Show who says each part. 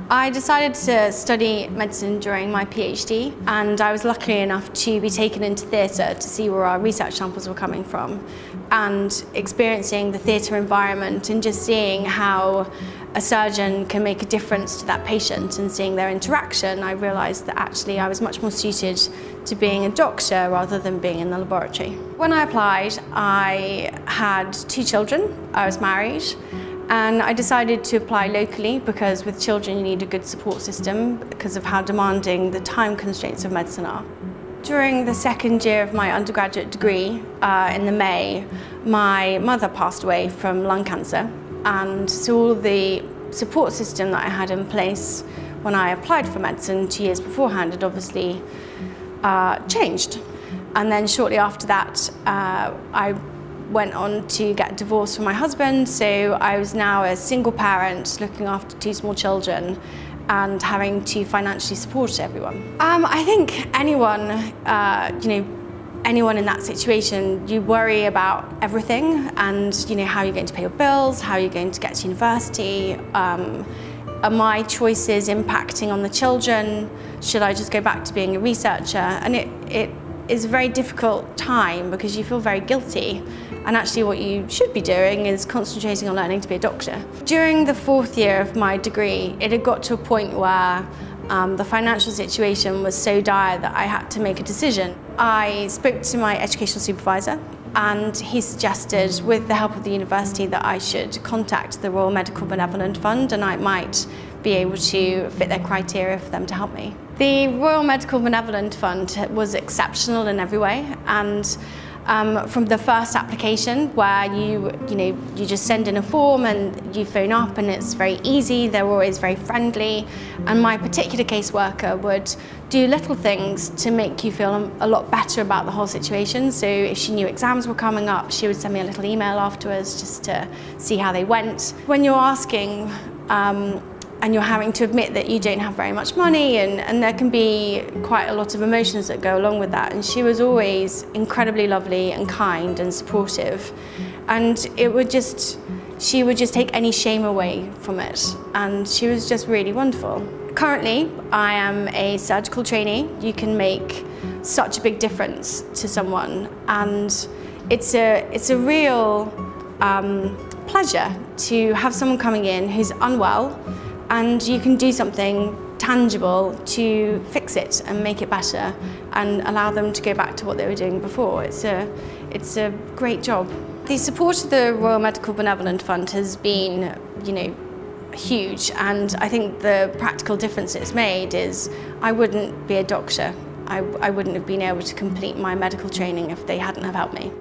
Speaker 1: I decided to study medicine during my PhD, and I was lucky enough to be taken into theatre to see where our research samples were coming from, and experiencing the theatre environment and just seeing how a surgeon can make a difference to that patient and seeing their interaction, I realised that actually I was much more suited to being a doctor rather than being in the laboratory. When I applied, I had 2 children, I was married, and I decided to apply locally because with children you need a good support system because of how demanding the time constraints of medicine are. During the second year of my undergraduate degree, in the May, my mother passed away from lung cancer, and so all the support system that I had in place when I applied for medicine 2 years beforehand had obviously changed. And then shortly after that, I went on to get divorced from my husband, so I was now a single parent looking after 2 small children and having to financially support everyone. I think anyone, anyone in that situation, you worry about everything and how you're going to pay your bills, how you're going to get to university, are my choices impacting on the children, should I just go back to being a researcher? And it is a very difficult time because you feel very guilty, and actually what you should be doing is concentrating on learning to be a doctor. During the 4th year of my degree, it had got to a point where the financial situation was so dire that I had to make a decision. I spoke to my educational supervisor, and he suggested, with the help of the university, that I should contact the Royal Medical Benevolent Fund and I might be able to fit their criteria for them to help me. The Royal Medical Benevolent Fund was exceptional in every way, and from the first application where you just send in a form and you phone up and it's very easy, they're always very friendly, and my particular caseworker would do little things to make you feel a lot better about the whole situation. So if she knew exams were coming up, she would send me a little email afterwards just to see how they went. When you're asking and you're having to admit that you don't have very much money, and there can be quite a lot of emotions that go along with that. And she was always incredibly lovely and kind and supportive. And she would just take any shame away from it. And she was just really wonderful. Currently, I am a surgical trainee. You can make such a big difference to someone. And it's a real pleasure to have someone coming in who's unwell, and you can do something tangible to fix it and make it better and allow them to go back to what they were doing before. It's a great job. The support of the Royal Medical Benevolent Fund has been, huge, and I think the practical difference it's made is I wouldn't be a doctor. I wouldn't have been able to complete my medical training if they hadn't have helped me.